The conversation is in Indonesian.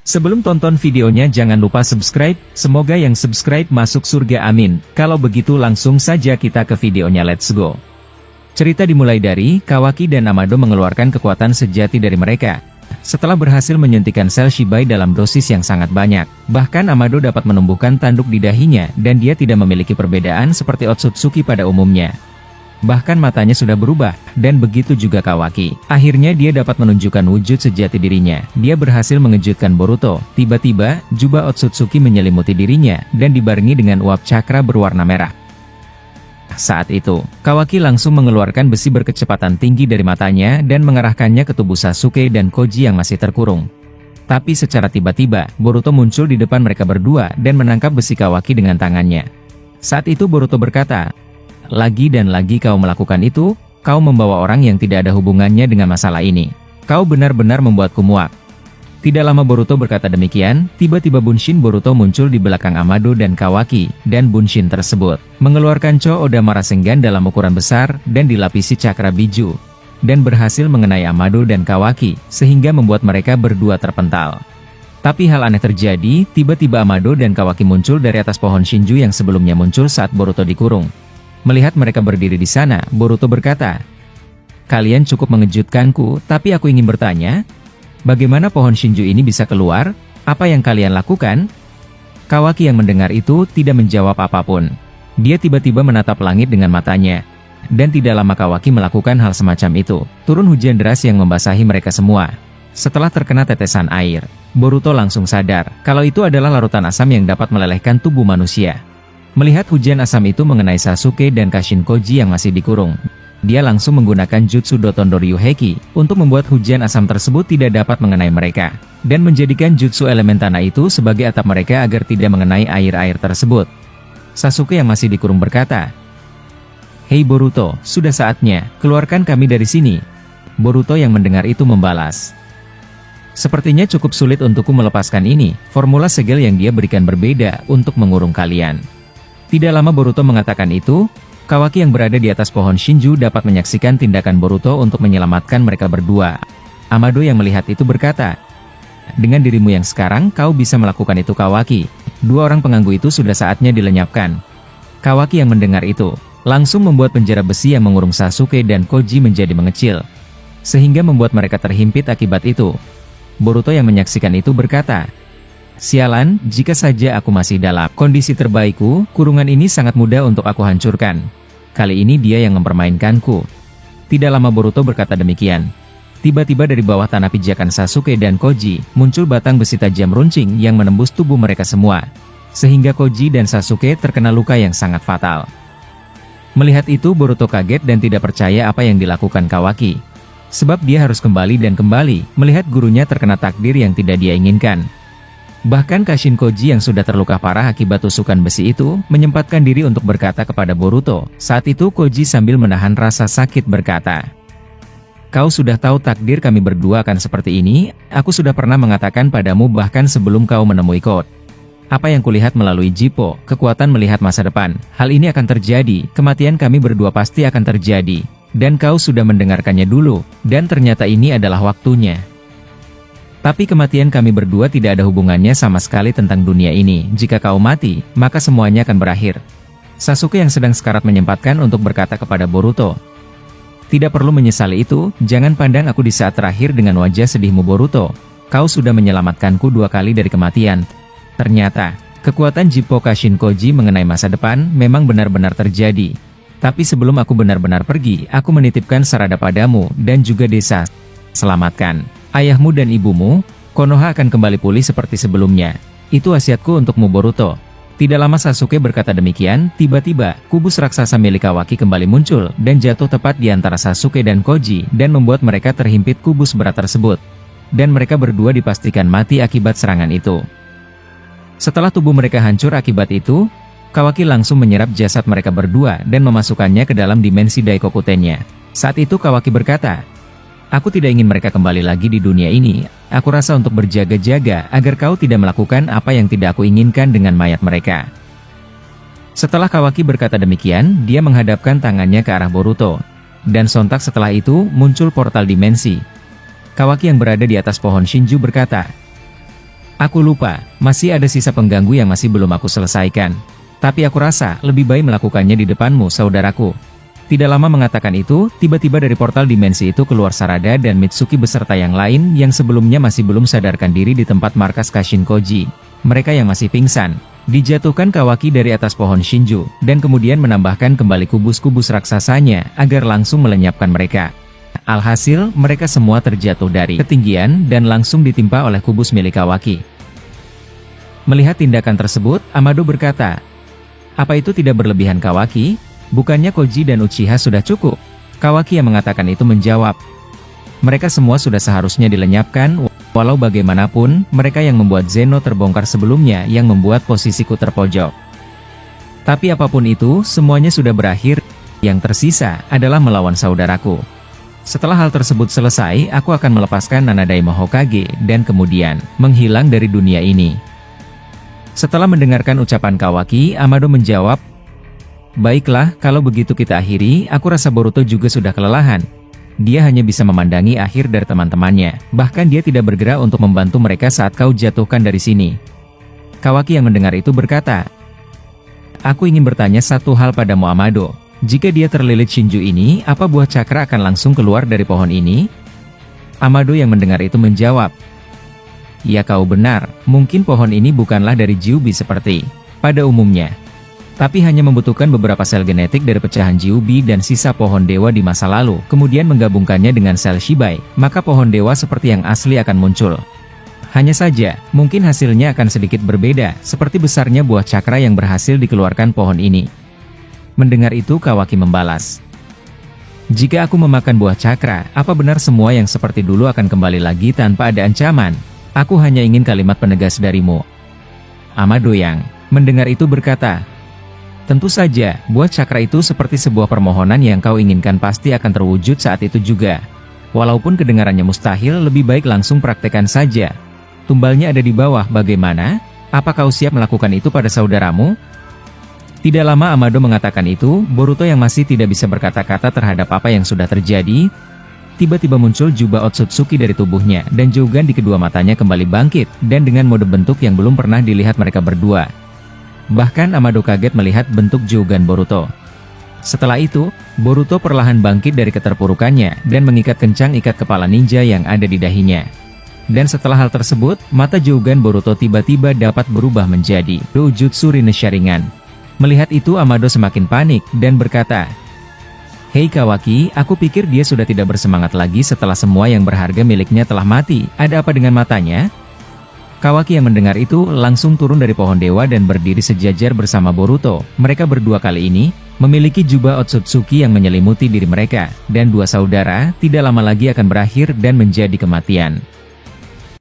Sebelum tonton videonya jangan lupa subscribe, semoga yang subscribe masuk surga amin. Kalau begitu langsung saja kita ke videonya, let's go. Cerita dimulai dari, Kawaki dan Amado mengeluarkan kekuatan sejati dari mereka. Setelah berhasil menyuntikkan sel Shibai dalam dosis yang sangat banyak, bahkan Amado dapat menumbuhkan tanduk di dahinya dan dia tidak memiliki perbedaan seperti Otsutsuki pada umumnya. Bahkan matanya sudah berubah, dan begitu juga Kawaki. Akhirnya dia dapat menunjukkan wujud sejati dirinya. Dia berhasil mengejutkan Boruto. Tiba-tiba, jubah Otsutsuki menyelimuti dirinya, dan dibarengi dengan uap cakra berwarna merah. Saat itu, Kawaki langsung mengeluarkan besi berkecepatan tinggi dari matanya dan mengarahkannya ke tubuh Sasuke dan Koji yang masih terkurung. Tapi secara tiba-tiba, Boruto muncul di depan mereka berdua dan menangkap besi Kawaki dengan tangannya. Saat itu Boruto berkata, "Lagi dan lagi kau melakukan itu, kau membawa orang yang tidak ada hubungannya dengan masalah ini. Kau benar-benar membuatku muak." Tidak lama Boruto berkata demikian, tiba-tiba Bunshin Boruto muncul di belakang Amado dan Kawaki, dan Bunshin tersebut mengeluarkan Cho Oda Rasengan dalam ukuran besar, dan dilapisi cakra biju, dan berhasil mengenai Amado dan Kawaki, sehingga membuat mereka berdua terpental. Tapi hal aneh terjadi, tiba-tiba Amado dan Kawaki muncul dari atas pohon Shinju yang sebelumnya muncul saat Boruto dikurung. Melihat mereka berdiri di sana, Boruto berkata, "Kalian cukup mengejutkanku, tapi aku ingin bertanya, bagaimana pohon Shinju ini bisa keluar? Apa yang kalian lakukan?" Kawaki yang mendengar itu tidak menjawab apapun. Dia tiba-tiba menatap langit dengan matanya. Dan tidak lama Kawaki melakukan hal semacam itu. Turun hujan deras yang membasahi mereka semua. Setelah terkena tetesan air, Boruto langsung sadar kalau itu adalah larutan asam yang dapat melelehkan tubuh manusia. Melihat hujan asam itu mengenai Sasuke dan Kashin Koji yang masih dikurung, dia langsung menggunakan Jutsu Dotondoor Heki untuk membuat hujan asam tersebut tidak dapat mengenai mereka, dan menjadikan Jutsu elemen tanah itu sebagai atap mereka agar tidak mengenai air-air tersebut. Sasuke yang masih dikurung berkata, "Hei Boruto, sudah saatnya, keluarkan kami dari sini." Boruto yang mendengar itu membalas, "Sepertinya cukup sulit untukku melepaskan ini, formula segel yang dia berikan berbeda untuk mengurung kalian." Tidak lama Boruto mengatakan itu, Kawaki yang berada di atas pohon Shinju dapat menyaksikan tindakan Boruto untuk menyelamatkan mereka berdua. Amado yang melihat itu berkata, "Dengan dirimu yang sekarang, kau bisa melakukan itu Kawaki. Dua orang pengganggu itu sudah saatnya dilenyapkan." Kawaki yang mendengar itu, langsung membuat penjara besi yang mengurung Sasuke dan Koji menjadi mengecil, sehingga membuat mereka terhimpit akibat itu. Boruto yang menyaksikan itu berkata, "Sialan, jika saja aku masih dalam kondisi terbaikku, kurungan ini sangat mudah untuk aku hancurkan. Kali ini dia yang mempermainkanku." Tidak lama Boruto berkata demikian. Tiba-tiba dari bawah tanah pijakan Sasuke dan Koji, muncul batang besi tajam runcing yang menembus tubuh mereka semua, sehingga Koji dan Sasuke terkena luka yang sangat fatal. Melihat itu Boruto kaget dan tidak percaya apa yang dilakukan Kawaki. Sebab dia harus kembali dan kembali, melihat gurunya terkena takdir yang tidak dia inginkan. Bahkan Kashin Koji yang sudah terluka parah akibat tusukan besi itu, menyempatkan diri untuk berkata kepada Boruto. Saat itu Koji sambil menahan rasa sakit berkata, "Kau sudah tahu takdir kami berdua akan seperti ini, aku sudah pernah mengatakan padamu bahkan sebelum kau menemui Code. Apa yang kulihat melalui Jippo, kekuatan melihat masa depan, hal ini akan terjadi, kematian kami berdua pasti akan terjadi, dan kau sudah mendengarkannya dulu, dan ternyata ini adalah waktunya. Tapi kematian kami berdua tidak ada hubungannya sama sekali tentang dunia ini. Jika kau mati, maka semuanya akan berakhir." Sasuke yang sedang sekarat menyempatkan untuk berkata kepada Boruto, "Tidak perlu menyesali itu, jangan pandang aku di saat terakhir dengan wajah sedihmu Boruto. Kau sudah menyelamatkanku 2 kali dari kematian." Ternyata, kekuatan Jippo Kashin Koji mengenai masa depan memang benar-benar terjadi. Tapi sebelum aku benar-benar pergi, aku menitipkan sarada padamu dan juga desa. Selamatkan ayahmu dan ibumu, Konoha akan kembali pulih seperti sebelumnya. Itu wasiatku untukmu Boruto." Tidak lama Sasuke berkata demikian, tiba-tiba, kubus raksasa milik Kawaki kembali muncul, dan jatuh tepat di antara Sasuke dan Koji, dan membuat mereka terhimpit kubus berat tersebut. Dan mereka berdua dipastikan mati akibat serangan itu. Setelah tubuh mereka hancur akibat itu, Kawaki langsung menyerap jasad mereka berdua, dan memasukkannya ke dalam dimensi Daikokutennya. Saat itu Kawaki berkata, "Aku tidak ingin mereka kembali lagi di dunia ini. Aku rasa untuk berjaga-jaga agar kau tidak melakukan apa yang tidak aku inginkan dengan mayat mereka." Setelah Kawaki berkata demikian, dia menghadapkan tangannya ke arah Boruto. Dan sontak setelah itu, muncul portal dimensi. Kawaki yang berada di atas pohon Shinju berkata, Aku lupa, masih ada sisa pengganggu yang masih belum aku selesaikan. Tapi aku rasa lebih baik melakukannya di depanmu, saudaraku. Tidak lama mengatakan itu, tiba-tiba dari portal dimensi itu keluar Sarada dan Mitsuki beserta yang lain yang sebelumnya masih belum sadarkan diri di tempat markas Kashin Koji. Mereka yang masih pingsan, dijatuhkan Kawaki dari atas pohon Shinju, dan kemudian menambahkan kembali kubus-kubus raksasanya agar langsung melenyapkan mereka. Alhasil, mereka semua terjatuh dari ketinggian dan langsung ditimpa oleh kubus milik Kawaki. Melihat tindakan tersebut, Amado berkata, "Apa itu tidak berlebihan, Kawaki? Bukannya Koji dan Uchiha sudah cukup?" Kawaki yang mengatakan itu menjawab, "Mereka semua sudah seharusnya dilenyapkan, walau bagaimanapun, mereka yang membuat Zeno terbongkar sebelumnya yang membuat posisiku terpojok. Tapi apapun itu, semuanya sudah berakhir, yang tersisa adalah melawan saudaraku. Setelah hal tersebut selesai, aku akan melepaskan Nanadaima Hokage dan kemudian menghilang dari dunia ini." Setelah mendengarkan ucapan Kawaki, Amado menjawab, "Baiklah, kalau begitu kita akhiri, aku rasa Boruto juga sudah kelelahan. Dia hanya bisa memandangi akhir dari teman-temannya, bahkan dia tidak bergerak untuk membantu mereka saat kau jatuhkan dari sini." Kawaki yang mendengar itu berkata, "Aku ingin bertanya satu hal padamu, Amado. Jika dia terlilit Shinju ini, apa buah cakra akan langsung keluar dari pohon ini?" Amado yang mendengar itu menjawab, "Ya, kau benar, mungkin pohon ini bukanlah dari Kyuubi seperti pada umumnya, tapi hanya membutuhkan beberapa sel genetik dari pecahan Kyuubi dan sisa pohon dewa di masa lalu, kemudian menggabungkannya dengan sel Shibai, maka pohon dewa seperti yang asli akan muncul. Hanya saja, mungkin hasilnya akan sedikit berbeda, seperti besarnya buah cakra yang berhasil dikeluarkan pohon ini." Mendengar itu Kawaki membalas, "Jika aku memakan buah cakra, apa benar semua yang seperti dulu akan kembali lagi tanpa ada ancaman? Aku hanya ingin kalimat penegas darimu." Amado yang mendengar itu berkata, "Tentu saja, buah cakra itu seperti sebuah permohonan yang kau inginkan pasti akan terwujud saat itu juga. Walaupun kedengarannya mustahil, lebih baik langsung praktekkan saja. Tumbalnya ada di bawah, bagaimana? Apa kau siap melakukan itu pada saudaramu?" Tidak lama Amado mengatakan itu, Boruto yang masih tidak bisa berkata-kata terhadap apa yang sudah terjadi, tiba-tiba muncul jubah Otsutsuki dari tubuhnya, dan Jougan di kedua matanya kembali bangkit, dan dengan mode bentuk yang belum pernah dilihat mereka berdua. Bahkan Amado kaget melihat bentuk Jougan Boruto. Setelah itu, Boruto perlahan bangkit dari keterpurukannya, dan mengikat kencang ikat kepala ninja yang ada di dahinya. Dan setelah hal tersebut, mata Jougan Boruto tiba-tiba dapat berubah menjadi Dojutsu Rine Sharingan. Melihat itu Amado semakin panik, dan berkata, "Hei Kawaki, aku pikir dia sudah tidak bersemangat lagi setelah semua yang berharga miliknya telah mati. Ada apa dengan matanya?" Kawaki yang mendengar itu langsung turun dari pohon dewa dan berdiri sejajar bersama Boruto. Mereka berdua kali ini memiliki jubah Otsutsuki yang menyelimuti diri mereka, dan dua saudara tidak lama lagi akan berakhir dan menjadi kematian.